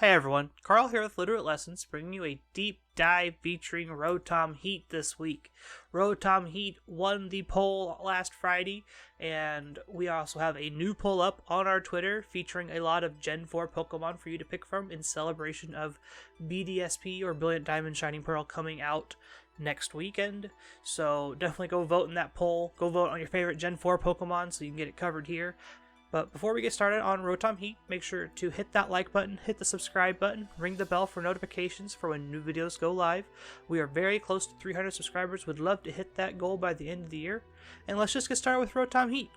Hey everyone, Carl here with Literate Lessons, bringing you a deep dive featuring Rotom-Heat this week. Rotom-Heat won the poll last Friday, and we also have a new poll up on our Twitter featuring a lot of Gen 4 Pokemon for you to pick from in celebration of BDSP, or Brilliant Diamond Shining Pearl, coming out next weekend. So definitely go vote in that poll. Go vote on your favorite Gen 4 Pokemon so you can get it covered here. But before we get started on Rotom-Heat, make sure to hit that like button, hit the subscribe button, ring the bell for notifications for when new videos go live. We are very close to 300 subscribers, would love to hit that goal by the end of the year. And let's just get started with Rotom-Heat.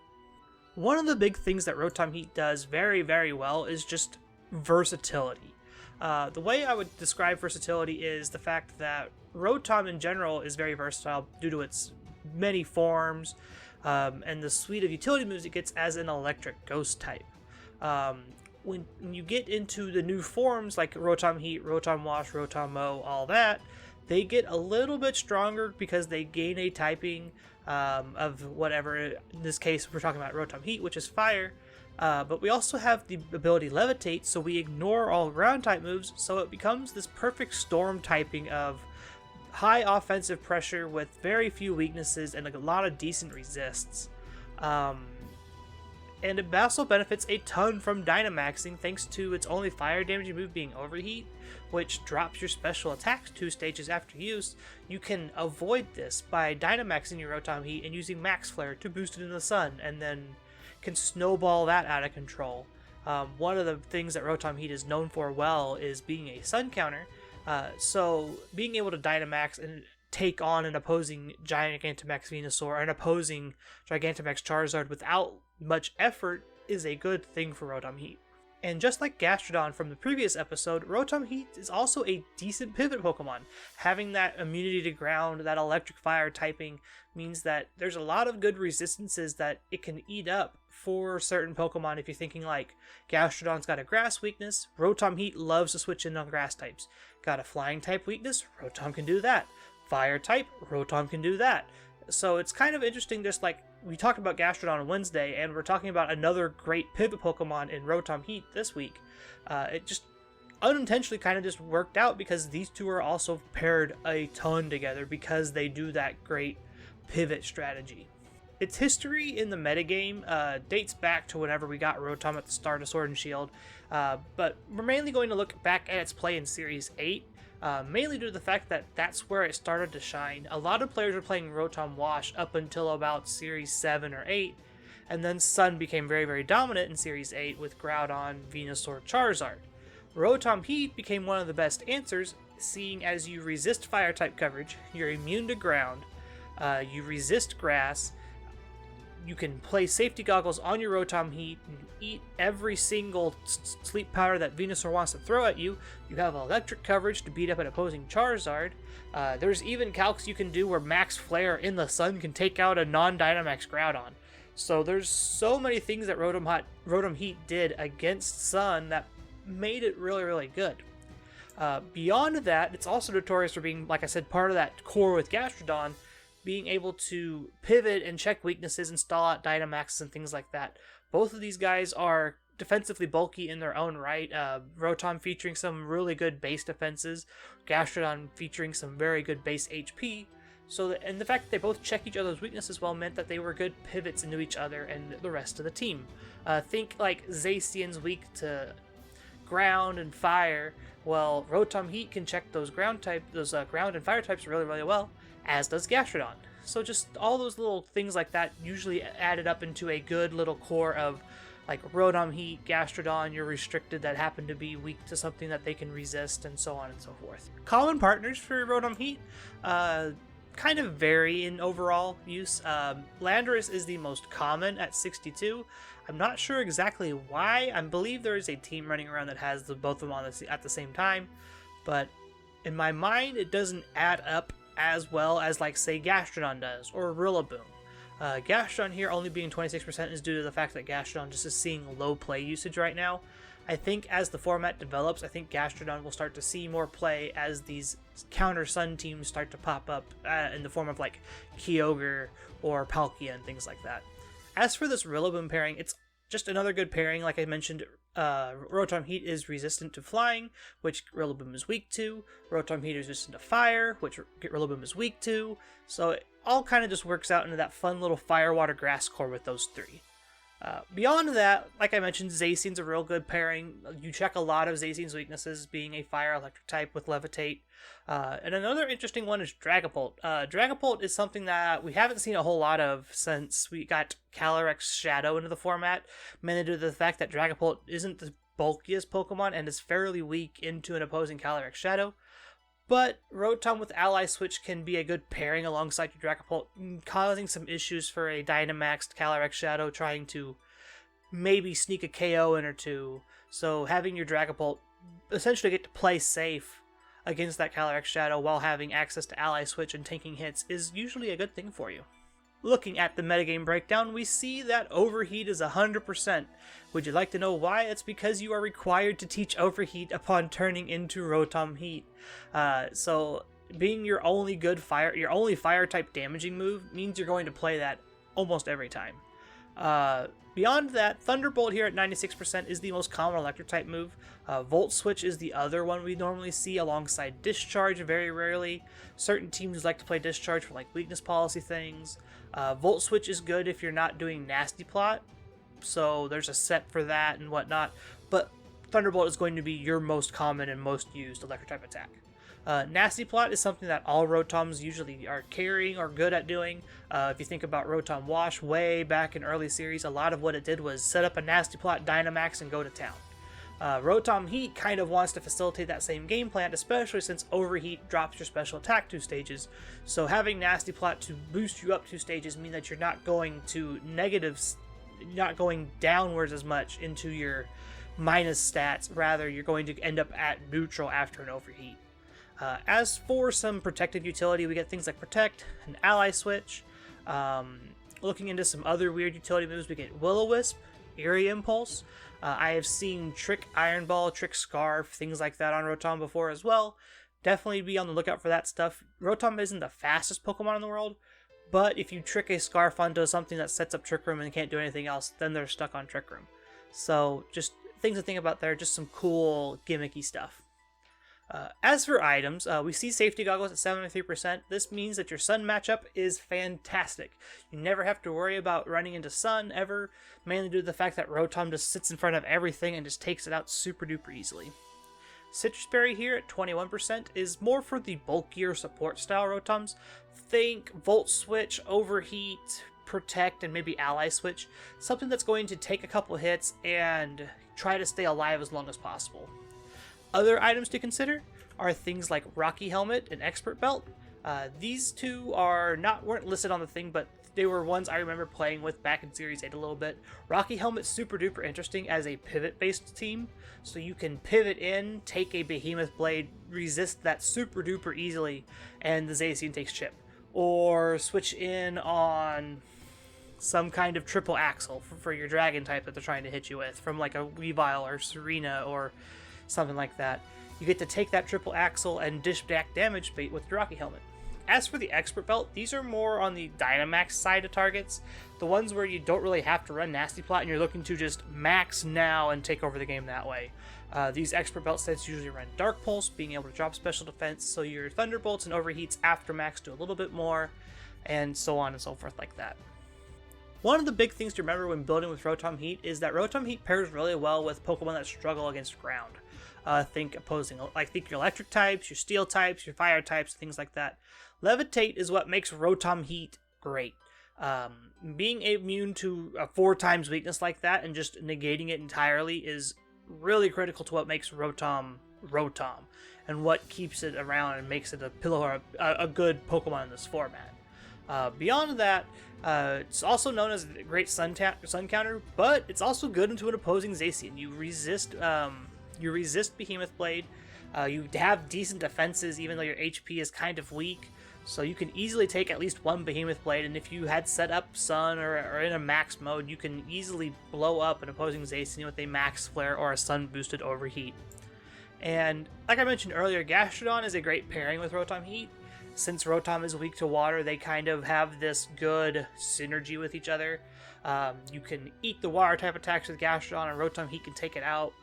One of the big things that Rotom-Heat does very, very well is just versatility. The way I would describe versatility is the fact that Rotom in general is very versatile due to its many forms, and the suite of utility moves it gets as an electric ghost type. When you get into the new forms like Rotom-Heat, Rotom-Wash, Rotom-Mow, all that, they get a little bit stronger because they gain a typing of whatever. In this case, we're talking about Rotom-Heat, which is fire. But we also have the ability Levitate, so we ignore all ground type moves, so it becomes this perfect storm typing of high offensive pressure with very few weaknesses and a lot of decent resists. And it also benefits a ton from Dynamaxing thanks to its only fire damaging move being Overheat, which drops your special attacks 2 stages after use. You can avoid this by Dynamaxing your Rotom-Heat and using Max Flare to boost it in the sun, and then can snowball that out of control. One of the things that Rotom-Heat is known for well is being a sun counter. So being able to Dynamax and take on an opposing Gigantamax Venusaur or an opposing Gigantamax Charizard without much effort is a good thing for Rotom-Heat. And just like Gastrodon from the previous episode, Rotom-Heat is also a decent pivot Pokemon. Having that immunity to ground, that electric fire typing, means that there's a lot of good resistances that it can eat up for certain Pokemon. If you're thinking like Gastrodon's got a grass weakness, Rotom-Heat loves to switch in on grass types. Got a flying type weakness, Rotom can do that. Fire type, Rotom can do that. So it's kind of interesting, just like we talked about Gastrodon on Wednesday, and we're talking about another great pivot Pokemon in Rotom-Heat this week. It just unintentionally kind of just worked out because these two are also paired a ton together because they do that great pivot strategy. Its history in the metagame dates back to whenever we got Rotom at the start of Sword and Shield, but we're mainly going to look back at its play in Series 8, mainly due to the fact that that's where it started to shine. A lot of players were playing Rotom-Wash up until about Series 7 or 8, and then Sun became very, very dominant in Series 8 with Groudon, Venusaur, Charizard. Rotom-Heat became one of the best answers, seeing as you resist Fire-type coverage, you're immune to ground, you resist grass, you can play safety goggles on your Rotom-Heat and eat every single sleep powder that Venusaur wants to throw at you. You have electric coverage to beat up an opposing Charizard. There's even calcs you can do where Max Flare in the sun can take out a non-Dynamax Groudon. So there's so many things that Rotom-Heat did against Sun that made it really, really good. Beyond that, it's also notorious for being, like I said, part of that core with Gastrodon, being able to pivot and check weaknesses and stall out Dynamaxes and things like that. Both of these guys are defensively bulky in their own right. Rotom featuring some really good base defenses, Gastrodon featuring some very good base HP. And the fact that they both check each other's weaknesses well meant that they were good pivots into each other and the rest of the team. Think like Zacian's weak to ground and fire. Well, Rotom-Heat can check those ground and fire types really, really well, as does Gastrodon. So just all those little things like that usually added up into a good little core of like Rotom-Heat, Gastrodon, you're restricted that happen to be weak to something that they can resist, and so on and so forth. Common partners for Rotom-Heat kind of vary in overall use. Landorus is the most common at 62. I'm not sure exactly why. I believe there is a team running around that has both of them at the same time, but in my mind it doesn't add up as well as, like, say, Gastrodon does, or Rillaboom. Gastrodon here only being 26% is due to the fact that Gastrodon just is seeing low play usage right now. I think as the format develops, I think Gastrodon will start to see more play as these counter Sun teams start to pop up in the form of, like, Kyogre or Palkia and things like that. As for this Rillaboom pairing, it's just another good pairing. Like I mentioned, Rotom-Heat is resistant to flying, which Rillaboom is weak to. Rotom-Heat is resistant to fire, which Rillaboom is weak to. So it all kind of just works out into that fun little fire, water, grass core with those three. Beyond that, like I mentioned, Zacian's a real good pairing. You check a lot of Zacian's weaknesses, being a fire electric type with Levitate. And another interesting one is Dragapult. Dragapult is something that we haven't seen a whole lot of since we got Calyrex Shadow into the format, mainly due to the fact that Dragapult isn't the bulkiest Pokemon and is fairly weak into an opposing Calyrex Shadow. But Rotom with Ally Switch can be a good pairing alongside your Dragapult, causing some issues for a Dynamaxed Calyrex Shadow trying to maybe sneak a KO in or two. So having your Dragapult essentially get to play safe against that Calyrex Shadow while having access to Ally Switch and taking hits is usually a good thing for you. Looking at the metagame breakdown, we see that Overheat is 100%. Would you like to know why? It's because you are required to teach Overheat upon turning into Rotom-Heat. So being your only fire type damaging move means you're going to play that almost every time. Beyond that, Thunderbolt here at 96% is the most common electric type move. Volt Switch is the other one we normally see alongside Discharge very rarely. Certain teams like to play Discharge for like weakness policy things. Volt Switch is good if you're not doing Nasty Plot, so there's a set for that and whatnot, but Thunderbolt is going to be your most common and most used electric type attack. Nasty Plot is something that all Rotoms usually are carrying or good at doing. If you think about Rotom Wash way back in early series, a lot of what it did was set up a Nasty Plot, Dynamax, and go to town. Rotom-Heat kind of wants to facilitate that same game plan, especially since Overheat drops your special attack 2 stages. So having Nasty Plot to boost you up 2 stages mean that you're not going to not going downwards as much into your minus stats. Rather, you're going to end up at neutral after an Overheat. As for some protective utility, we get things like Protect and Ally Switch. Looking into some other weird utility moves, we get Will-O-Wisp, Eerie Impulse. I have seen Trick Iron Ball, Trick Scarf, things like that on Rotom before as well. Definitely be on the lookout for that stuff. Rotom isn't the fastest Pokemon in the world, but if you trick a Scarf onto something that sets up Trick Room and can't do anything else, then they're stuck on Trick Room. So just things to think about there, just some cool gimmicky stuff. As for items, we see Safety Goggles at 73%. This means that your Sun matchup is fantastic. You never have to worry about running into Sun ever, mainly due to the fact that Rotom just sits in front of everything and just takes it out super duper easily. Citrus Berry here at 21% is more for the bulkier support style Rotoms. Think Volt Switch, Overheat, Protect, and maybe Ally Switch. Something that's going to take a couple hits and try to stay alive as long as possible. Other items to consider are things like Rocky Helmet and Expert Belt. These two weren't listed on the thing, but they were ones I remember playing with back in Series 8 a little bit. Rocky Helmet's super duper interesting as a pivot-based team, so you can pivot in, take a Behemoth Blade, resist that super duper easily, and the Zacian takes chip. Or switch in on some kind of triple axle for your Dragon type that they're trying to hit you with, from like a Weavile or Serena or something like that. You get to take that triple axle and dish back damage bait with the Rocky Helmet. As for the Expert Belt, these are more on the Dynamax side of targets, the ones where you don't really have to run Nasty Plot and you're looking to just max now and take over the game that way. These Expert Belt sets usually run Dark Pulse, being able to drop special defense, so your Thunderbolts and Overheats after max do a little bit more, and so on and so forth like that. One of the big things to remember when building with Rotom-Heat is that Rotom-Heat pairs really well with Pokemon that struggle against ground. Think your electric types, your steel types, your fire types, things like that. Levitate is what makes Rotom-Heat great. Being immune to a 4 times weakness like that and just negating it entirely is really critical to what makes Rotom Rotom and what keeps it around and makes it a good Pokemon in this format. Beyond that, it's also known as a great sun counter, but it's also good into an opposing Zacian. You resist Behemoth Blade. You have decent defenses even though your HP is kind of weak, so you can easily take at least one Behemoth Blade, and if you had set up Sun or in a max mode, you can easily blow up an opposing Zacian with a Max Flare or a Sun boosted Overheat. And like I mentioned earlier, Gastrodon is a great pairing with Rotom-Heat. since Rotom is weak to water, they kind of have this good synergy with each other. You can eat the water type attacks with Gastrodon, and Rotom-Heat can take it out,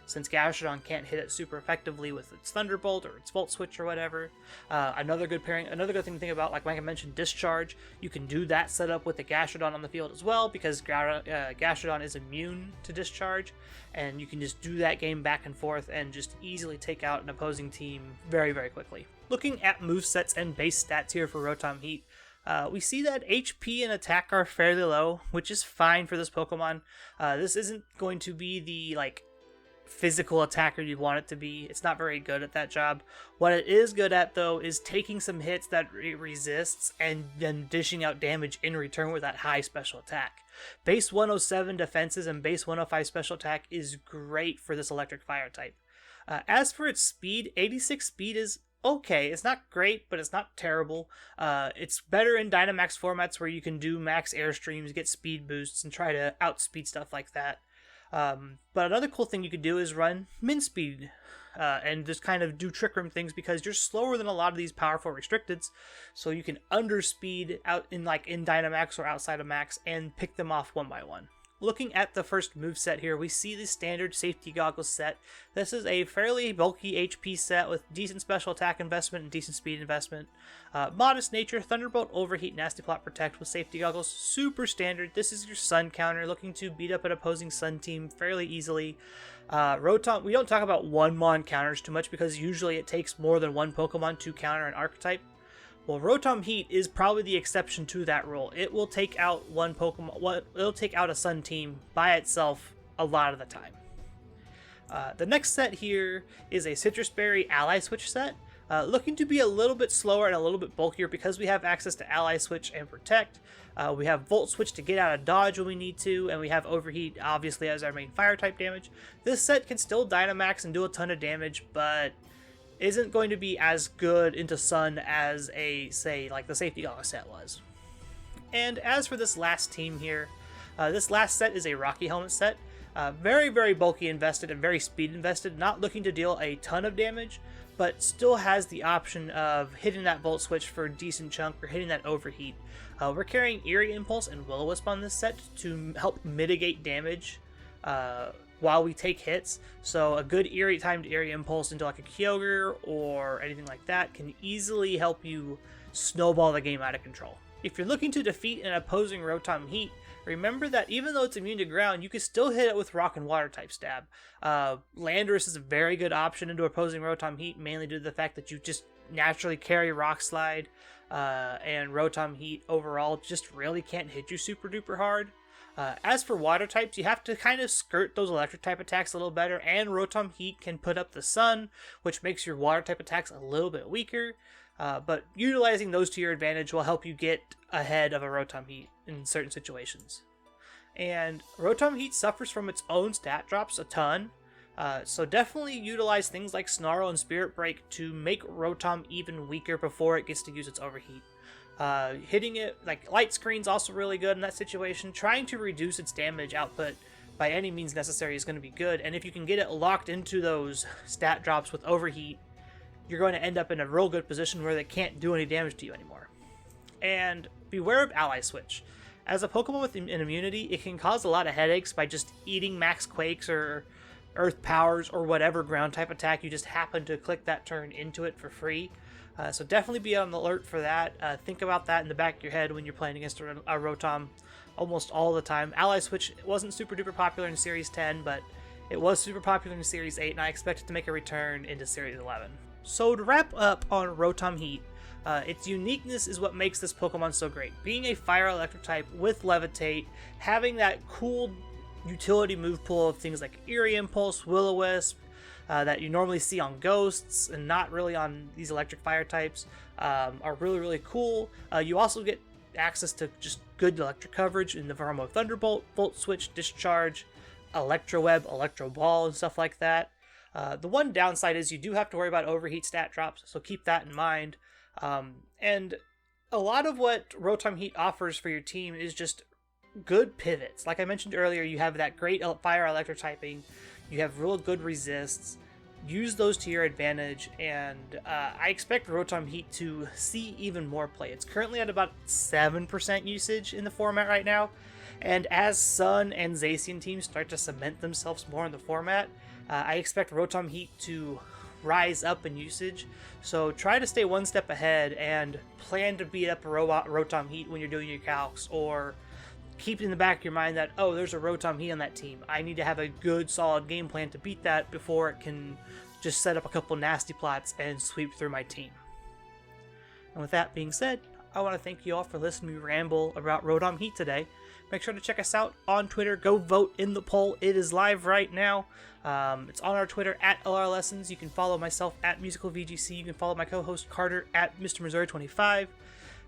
since Gastrodon can't hit it super effectively with its Thunderbolt or its Volt Switch or whatever. Another good pairing, another good thing to think about, like I mentioned, Discharge. You can do that setup with the Gastrodon on the field as well, because Gastrodon is immune to Discharge, and you can just do that game back and forth and just easily take out an opposing team very, very quickly. Looking at movesets and base stats here for Rotom-Heat, we see that HP and attack are fairly low, which is fine for this Pokemon. This isn't going to be the, physical attacker you want it to be. It's not very good at that job. What it is good at, though, is taking some hits that it resists and then dishing out damage in return with that high special attack. Base 107 defenses and base 105 special attack is great for this electric fire type. As for its speed, 86 speed is okay. It's not great, but it's not terrible. It's better in Dynamax formats where you can do max airstreams, get speed boosts, and try to outspeed stuff like that. But another cool thing you could do is run min speed, and just kind of do trick room things, because you're slower than a lot of these powerful restricteds, so you can underspeed out in Dynamax or outside of max and pick them off one by one. Looking at the first move set here, we see the standard safety goggles set. This is a fairly bulky HP set with decent special attack investment and decent speed investment. Modest nature, Thunderbolt, Overheat, Nasty Plot, Protect with safety goggles, super standard. This is your Sun counter, looking to beat up an opposing Sun team fairly easily. Rotom, we don't talk about one-mon counters too much, because usually it takes more than one Pokemon to counter an archetype. Well, Rotom-Heat is probably the exception to that rule. It will take out one Pokemon. It'll take out a Sun team by itself a lot of the time. The next set here is a Citrus Berry Ally Switch set. Looking to be a little bit slower and a little bit bulkier, because we have access to Ally Switch and Protect. We have Volt Switch to get out of dodge when we need to, and we have Overheat obviously as our main fire type damage. This set can still Dynamax and do a ton of damage, but isn't going to be as good into Sun as the Safety Goggle set was. And as for this last team here, this last set is a Rocky Helmet set. Very, very bulky invested and very speed invested, not looking to deal a ton of damage, but still has the option of hitting that Volt Switch for a decent chunk or hitting that Overheat. We're carrying Eerie Impulse and Will-O-Wisp on this set to help mitigate damage while we take hits, so a good timed Eerie Impulse into a Kyogre or anything like that can easily help you snowball the game out of control. If you're looking to defeat an opposing Rotom-Heat, remember that even though it's immune to ground, you can still hit it with Rock and Water type stab. Landorus is a very good option into opposing Rotom-Heat, mainly due to the fact that you just naturally carry Rock Slide, and Rotom-Heat overall just really can't hit you super duper hard. As for water types, you have to kind of skirt those electric type attacks a little better, and Rotom-Heat can put up the Sun, which makes your water type attacks a little bit weaker, but utilizing those to your advantage will help you get ahead of a Rotom-Heat in certain situations. And Rotom-Heat suffers from its own stat drops a ton, so definitely utilize things like Snarl and Spirit Break to make Rotom even weaker before it gets to use its Overheat. Hitting it, Light Screen's also really good in that situation. Trying to reduce its damage output by any means necessary is going to be good, and if you can get it locked into those stat drops with Overheat, you're going to end up in a real good position where they can't do any damage to you anymore. And beware of Ally Switch. As a Pokemon with an immunity, it can cause a lot of headaches by just eating Max Quakes or Earth Powers or whatever ground type attack you just happen to click that turn into it for free. So definitely be on the alert for that. Think about that in the back of your head when you're playing against a Rotom almost all the time. Ally Switch wasn't super duper popular in Series 10, but it was super popular in Series 8, and I expect it to make a return into Series 11. So to wrap up on Rotom-Heat, its uniqueness is what makes this Pokemon so great. Being a Fire Electric type with Levitate, having that cool utility move pool of things like Eerie Impulse, Will-O-Wisp, that you normally see on Ghosts and not really on these electric fire types, are really, really cool. You also get access to just good electric coverage in the form of Thunderbolt, Volt Switch, Discharge, Electro Web, Electro Ball, and stuff like that. The one downside is you do have to worry about Overheat stat drops, so keep that in mind. And a lot of what Rotom-Heat offers for your team is just good pivots. Like I mentioned earlier, you have that great fire electric typing, you have real good resists, use those to your advantage, and I expect Rotom-Heat to see even more play. It's currently at about 7% usage in the format right now, and as Sun and Zacian teams start to cement themselves more in the format, I expect Rotom-Heat to rise up in usage. So try to stay one step ahead and plan to beat up a Rotom-Heat when you're doing your calcs, or keep in the back of your mind that, oh, there's a Rotom-Heat on that team. I need to have a good, solid game plan to beat that before it can just set up a couple nasty plots and sweep through my team. And with that being said, I want to thank you all for listening to me ramble about Rotom-Heat today. Make sure to check us out on Twitter. Go vote in the poll. It is live right now. It's on our Twitter at LR Lessons. You can follow myself at MusicalVGC. You can follow my co-host Carter at Mr. Missouri25.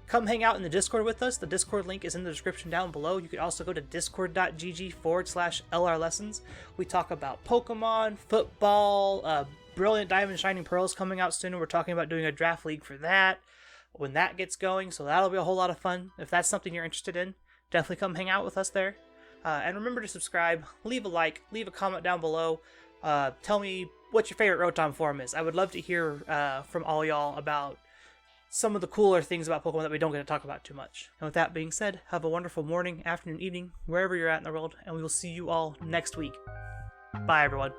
Come hang out in the Discord with us. The Discord link is in the description down below. You can also go to discord.gg/LR Lessons. We talk about Pokemon, football, Brilliant Diamond Shining Pearls coming out soon. We're talking about doing a draft league for that when that gets going, so that'll be a whole lot of fun. If that's something you're interested in, definitely come hang out with us there. And remember to subscribe, leave a like, leave a comment down below. Tell me what your favorite Rotom form is. I would love to hear from all y'all about some of the cooler things about Pokemon that we don't get to talk about too much. And with that being said, have a wonderful morning, afternoon, evening, wherever you're at in the world, and we will see you all next week. Bye, everyone.